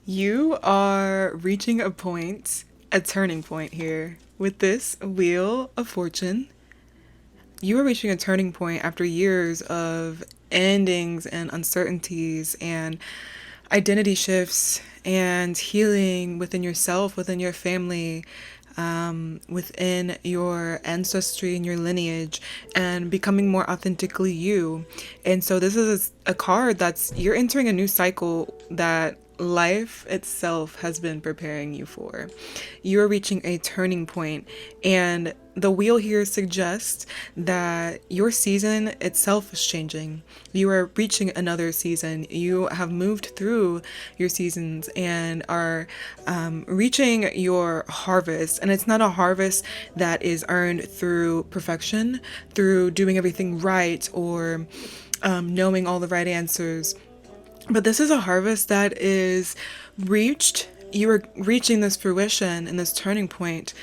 You are reaching a point, a turning point here. With this Wheel of Fortune, you are reaching a turning point after years of endings and uncertainties and identity shifts and healing within yourself, within your family, within your ancestry and your lineage, and becoming more authentically you. And so, this is a card that's you're entering a new cycle that life itself has been preparing you for. You are reaching a turning point, and the wheel here suggests that your season itself is changing. You are reaching another season. You have moved through your seasons and are reaching your harvest. And it's not a harvest that is earned through perfection, through doing everything right, or knowing all the right answers. But this is a harvest that is reached. You are reaching this fruition and this turning point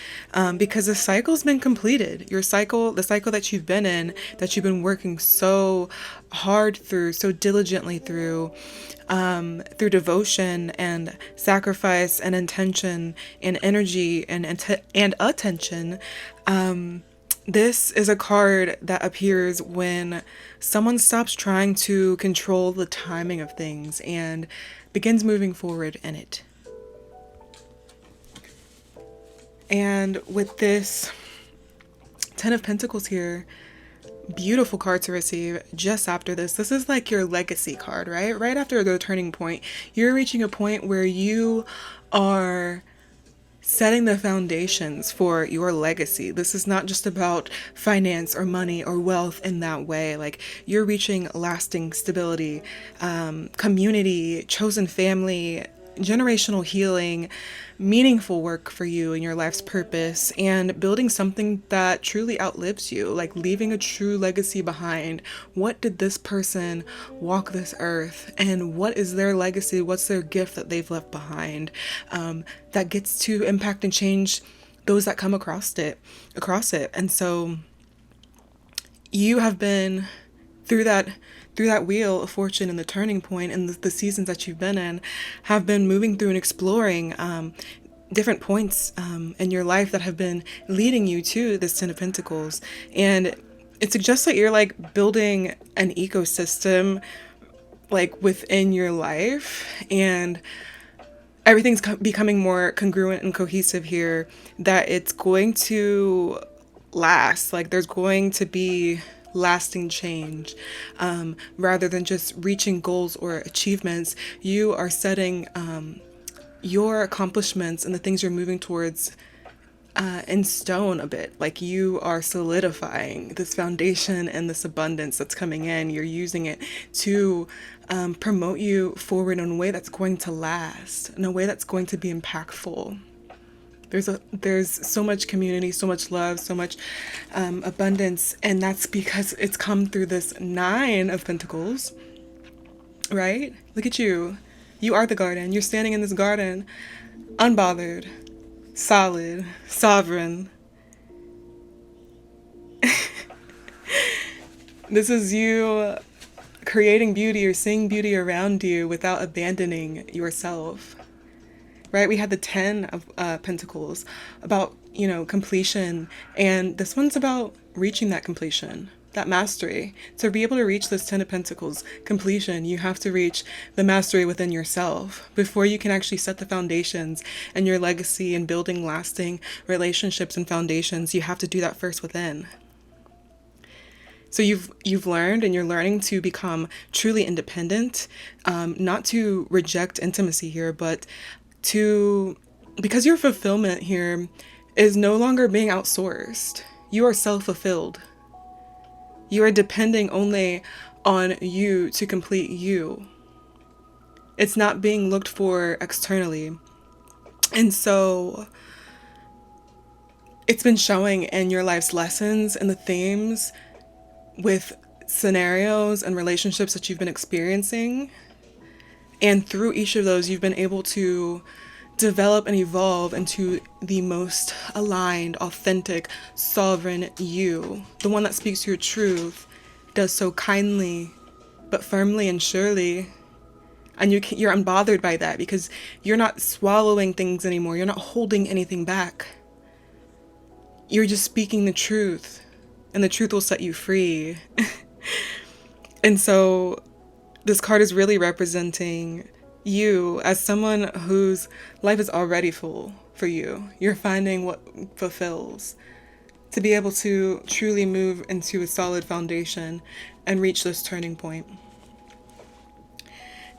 because the cycle's been completed. Your cycle, the cycle that you've been in, that you've been working so hard through, so diligently through, through devotion and sacrifice and intention and energy and attention. This is a card that appears when someone stops trying to control the timing of things and begins moving forward in it. And with this Ten of Pentacles here, beautiful card to receive just after this. This is like your legacy card, right? Right after the turning point, you're reaching a point where you are setting the foundations for your legacy. This is not just about finance or money or wealth in that way. Like, you're reaching lasting stability, community, chosen family, generational healing, meaningful work for you and your life's purpose, and building something that truly outlives you, like leaving a true legacy behind. What did this person walk this earth, and what is their legacy? What's their gift that they've left behind that gets to impact and change those that come across it. And so you have been through that wheel of fortune, and the turning point and the seasons that you've been in have been moving through and exploring different points in your life that have been leading you to this Ten of Pentacles. And it suggests that you're like building an ecosystem like within your life, and everything's becoming more congruent and cohesive here, that it's going to last. Like, there's going to be lasting change, rather than just reaching goals or achievements. You are setting your accomplishments and the things you're moving towards in stone a bit. Like, you are solidifying this foundation and this abundance that's coming in. You're using it to promote you forward in a way that's going to last, in a way that's going to be impactful. There's so much community, so much love, so much abundance, and that's because it's come through this Nine of Pentacles, right? Look at you. You are the garden. You're standing in this garden, unbothered, solid, sovereign. This is you creating beauty or seeing beauty around you without abandoning yourself. Right? We had the Ten of Pentacles about, completion. And this one's about reaching that completion, that mastery. To be able to reach this Ten of Pentacles completion, you have to reach the mastery within yourself before you can actually set the foundations and your legacy and building lasting relationships and foundations. You have to do that first within. So you've learned, and you're learning to become truly independent, not to reject intimacy here, but because your fulfillment here is no longer being outsourced. You are self-fulfilled. You are depending only on you to complete you. It's not being looked for externally. And so it's been showing in your life's lessons and the themes with scenarios and relationships that you've been experiencing. And through each of those, you've been able to develop and evolve into the most aligned, authentic, sovereign you. The one that speaks your truth, does so kindly, but firmly and surely. And you're unbothered by that because you're not swallowing things anymore. You're not holding anything back. You're just speaking the truth, and the truth will set you free. And so this card is really representing you as someone whose life is already full for you. You're finding what fulfills, to be able to truly move into a solid foundation and reach this turning point.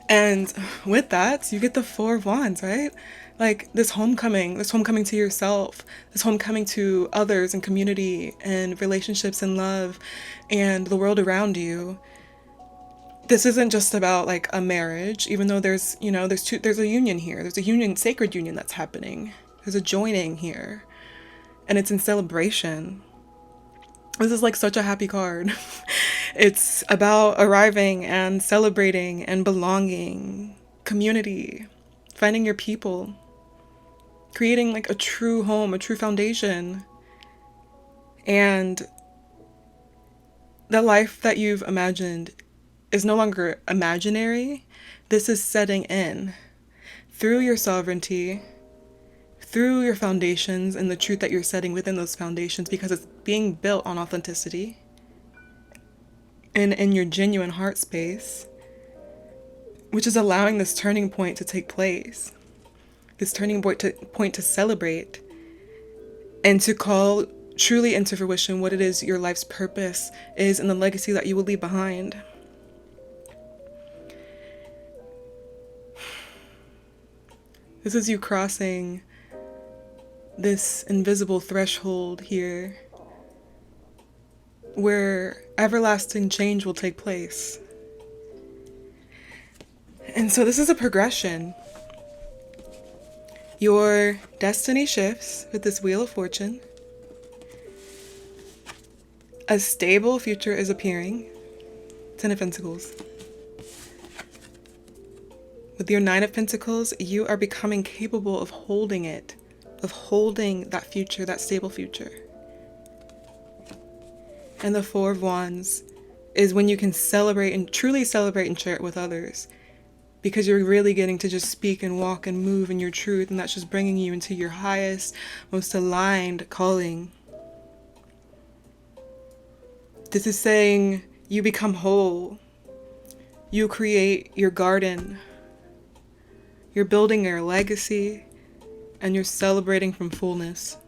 And with that, you get the Four of Wands, right? Like this homecoming to yourself, this homecoming to others and community and relationships and love and the world around you. This isn't just about like a marriage, even though there's a union here. There's a union, sacred union that's happening. There's a joining here. And it's in celebration. This is like such a happy card. It's about arriving and celebrating and belonging, community, finding your people, creating like a true home, a true foundation. And the life that you've imagined is no longer imaginary. This is setting in through your sovereignty, through your foundations and the truth that you're setting within those foundations, because it's being built on authenticity and in your genuine heart space, which is allowing this turning point to take place, this turning point to celebrate and to call truly into fruition what it is your life's purpose is and the legacy that you will leave behind. This is you crossing this invisible threshold here where everlasting change will take place. And so this is a progression. Your destiny shifts with this Wheel of Fortune. A stable future is appearing. Ten of Pentacles. With your Nine of Pentacles, you are becoming capable of holding it, of holding that future, that stable future. And the Four of Wands is when you can celebrate and truly celebrate and share it with others, because you're really getting to just speak and walk and move in your truth, and that's just bringing you into your highest, most aligned calling. This is saying you become whole. You create your garden. You're building your legacy, and you're celebrating from fullness.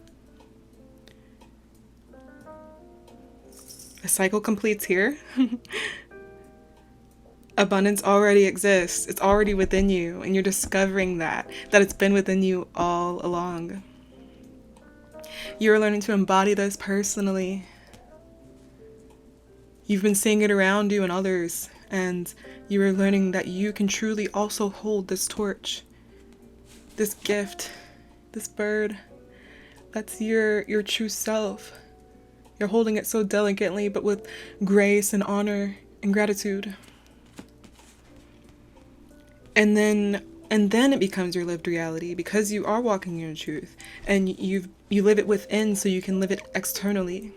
A cycle completes here. Abundance already exists. It's already within you, and you're discovering that it's been within you all along. You're learning to embody this personally. You've been seeing it around you and others, and you are learning that you can truly also hold this torch, this gift, this bird. That's your true self. You're holding it so delicately, but with grace and honor and gratitude. And then it becomes your lived reality, because you are walking in your truth, and you live it within so you can live it externally.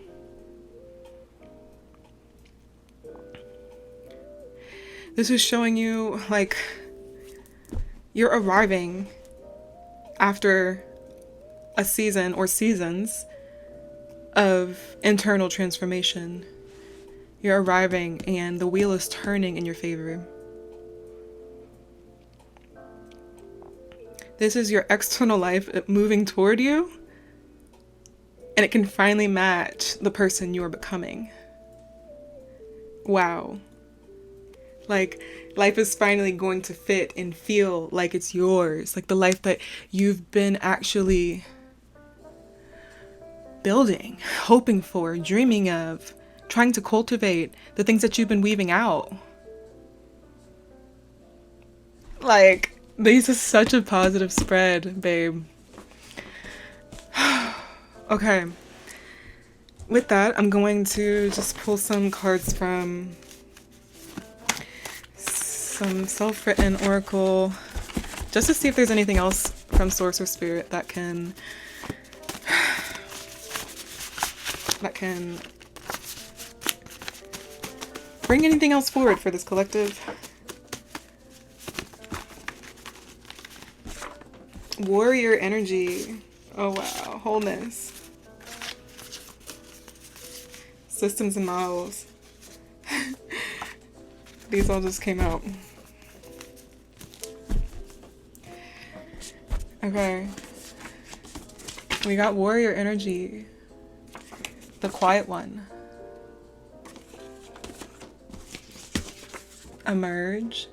This is showing you like you're arriving after a season or seasons of internal transformation. You're arriving and the wheel is turning in your favor. This is your external life moving toward you, and it can finally match the person you are becoming. Wow. Like, life is finally going to fit and feel like it's yours. Like the life that you've been actually building, hoping for, dreaming of, trying to cultivate, the things that you've been weaving out. Like, this is such a positive spread, babe. Okay. With that, I'm going to just pull some cards from some self-written oracle, just to see if there's anything else from Source or Spirit that can bring anything else forward for this collective. Warrior energy. Oh wow. Wholeness. Systems and models. These all just came out. Okay. We got warrior energy. The quiet one. Emerge.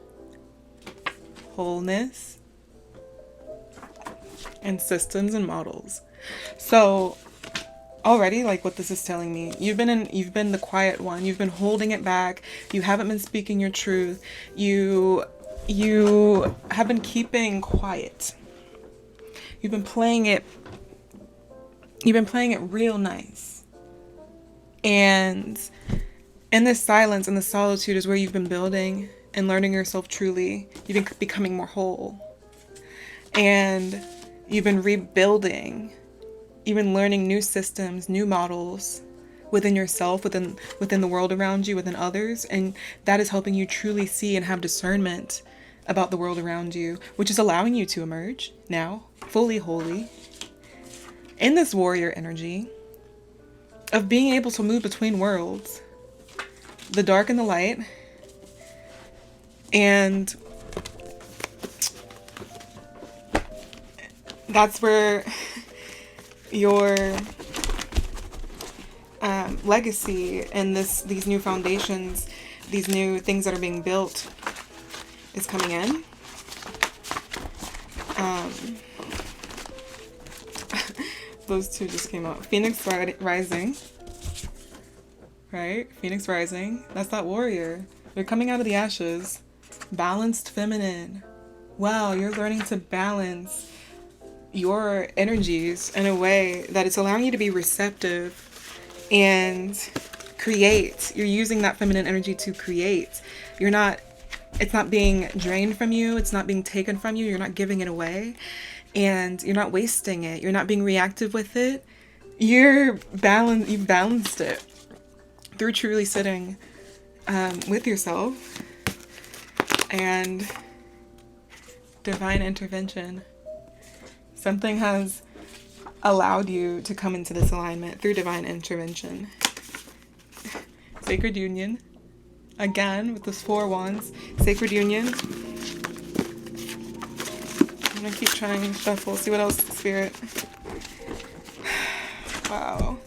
Wholeness. And systems and models. So already, like, what this is telling me, you've been the quiet one. You've been holding it back. You haven't been speaking your truth. You have been keeping quiet. You've been playing it real nice. And in this silence and the solitude is where you've been building and learning yourself truly. You've been becoming more whole. And you've been rebuilding. You've been learning new systems, new models within yourself, within the world around you, within others. And that is helping you truly see and have discernment about the world around you, which is allowing you to emerge now, fully holy, in this warrior energy of being able to move between worlds, the dark and the light. And that's where your legacy and these new foundations, these new things that are being built is coming in. Those two just came out. Phoenix rising. Right? Phoenix rising. That's that warrior. They're coming out of the ashes. Balanced feminine. Wow, you're learning to balance your energies in a way that it's allowing you to be receptive and create. You're using that feminine energy to create. It's not being drained from you. It's not being taken from you. You're not giving it away. And you're not wasting it. You're not being reactive with it. You've balanced it through truly sitting with yourself and divine intervention. Something has allowed you to come into this alignment through divine intervention. Sacred union. Again, with this 4 wands. Sacred union. I'm going to keep trying and shuffle. See what else, Spirit. Wow.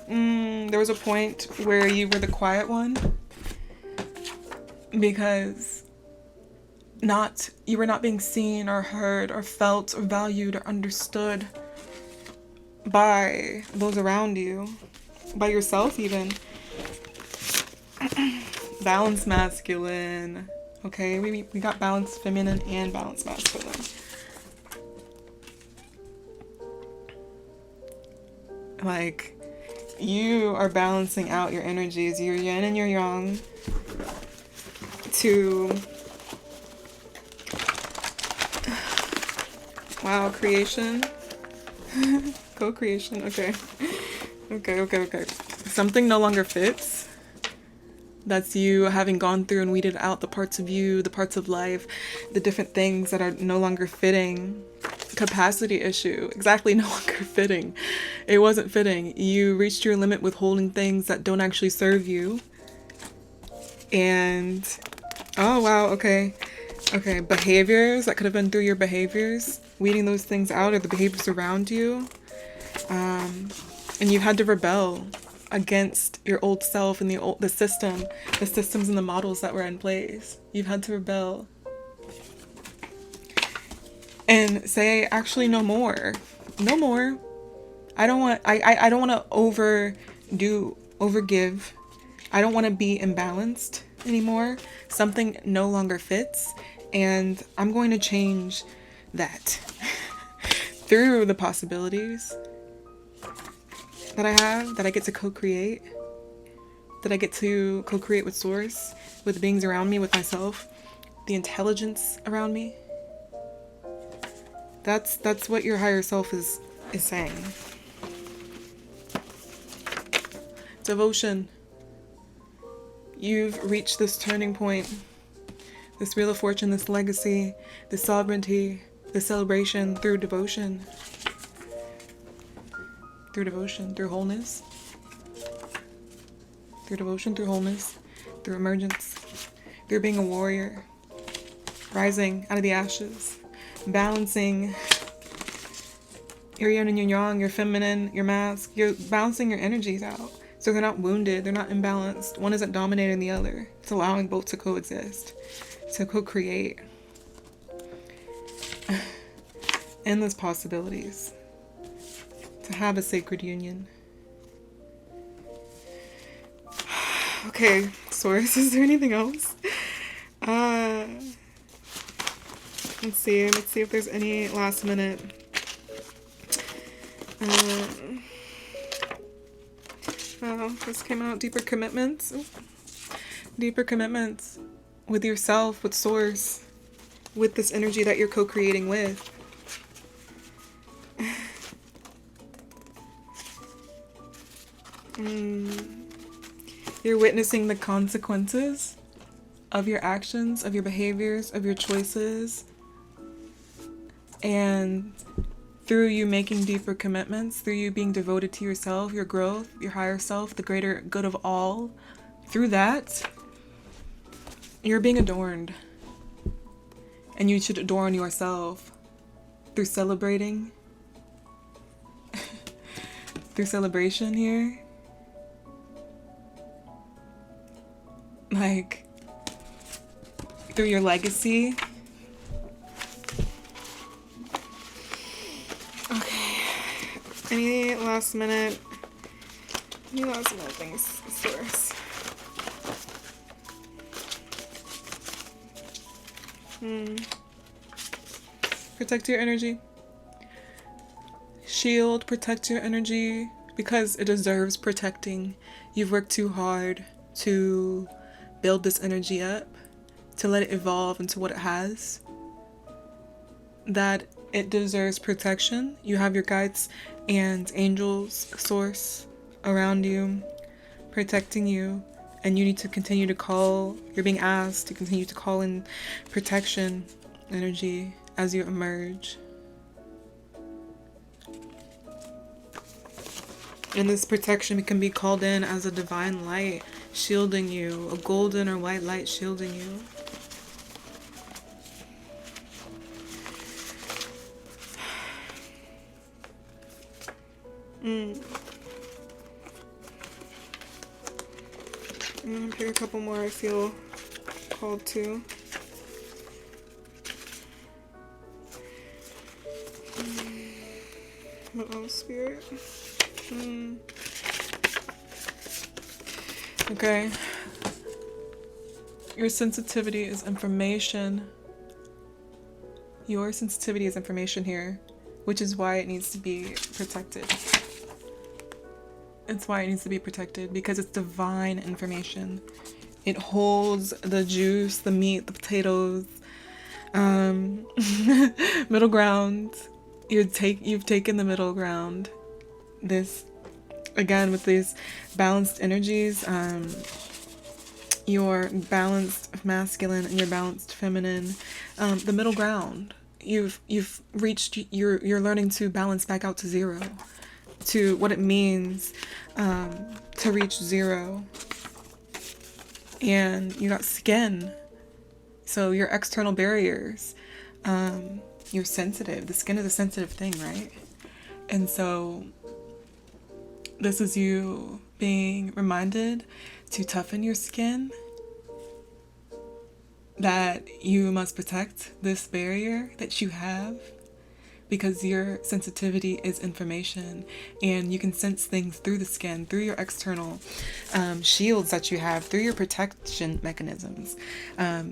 There was a point where you were the quiet one. Because you were not being seen or heard or felt or valued or understood by those around you, by yourself even. Balanced masculine. Okay, we got balanced feminine and balanced masculine. Like, you are balancing out your energies, your yin and your yang, to wow, creation. Co-creation. Okay. Something no longer fits. That's you having gone through and weeded out the parts of you, the parts of life, the different things that are no longer fitting. Capacity issue. Exactly, no longer fitting. It wasn't fitting. You reached your limit with holding things that don't actually serve you. And oh wow, okay, behaviors that could have been through your behaviors, weeding those things out, or the behaviors around you, and you've had to rebel against your old self and the systems and the models that were in place. You've had to rebel and say, actually, no more. I don't want to overgive. I don't want to be imbalanced anymore. Something no longer fits, and I'm going to change that through the possibilities that I have, that I get to co-create, that I get to co-create with Source, with the beings around me, with myself, the intelligence around me. That's what your higher self is saying. Devotion. You've reached this turning point, this wheel of fortune, this legacy, this sovereignty, the celebration through devotion, through wholeness, through devotion, through wholeness, through emergence, through being a warrior, rising out of the ashes, balancing your yin and your yang, your feminine, your mask. You're balancing your energies out so they're not wounded, they're not imbalanced. One isn't dominating the other. It's allowing both to coexist, to co-create. Endless possibilities, to have a sacred union. Okay, Source, is there anything else? Let's see if there's any last minute. This came out, deeper commitments with yourself, with Source, with this energy that you're co-creating with. You're witnessing the consequences of your actions, of your behaviors, of your choices. And through you making deeper commitments, through you being devoted to yourself, your growth, your higher self, the greater good of all, through that, you're being adorned. And you should adorn yourself through celebrating, through celebration here. Like, through your legacy. Okay. Any last minute things, Source? Protect your energy. Shield, protect your energy because it deserves protecting. You've worked too hard to build this energy up, to let it evolve into what it has. That it deserves protection. You have your guides and angels, Source, around you, protecting you, and you need to continue to call. You're being asked to continue to call in protection energy as you emerge. And this protection can be called in as a divine light shielding you, a golden or white light shielding you. I'm gonna pick a couple more I feel called to. What else, Spirit? Okay. Your sensitivity is information. Your sensitivity is information here, which is why it needs to be protected. It's why it needs to be protected, because it's divine information. It holds the juice, the meat, the potatoes, middle ground. You've taken the middle ground. This, again, with these balanced energies, your balanced masculine and your balanced feminine, the middle ground. You've reached. You're learning to balance back out to zero, to what it means to reach zero. And you got skin, so your external barriers. You're sensitive. The skin is a sensitive thing, right? And so this is you being reminded to toughen your skin, that you must protect this barrier that you have, because your sensitivity is information, and you can sense things through the skin, through your external shields that you have, through your protection mechanisms.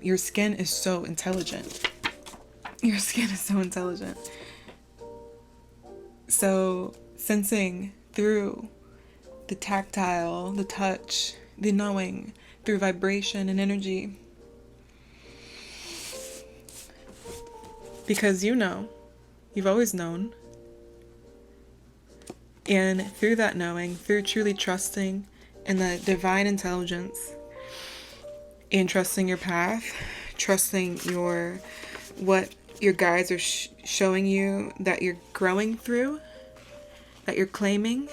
Your skin is so intelligent. Your skin is so intelligent. So sensing through the tactile, the touch, the knowing, through vibration and energy. Because you know, you've always known. And through that knowing, through truly trusting in the divine intelligence, and trusting your path, trusting what your guides are showing you that you're growing through, that you're claiming.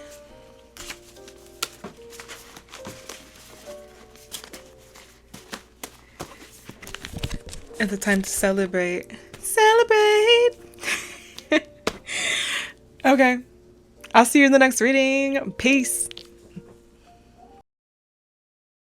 It's a time to celebrate. Celebrate! Okay. I'll see you in the next reading. Peace.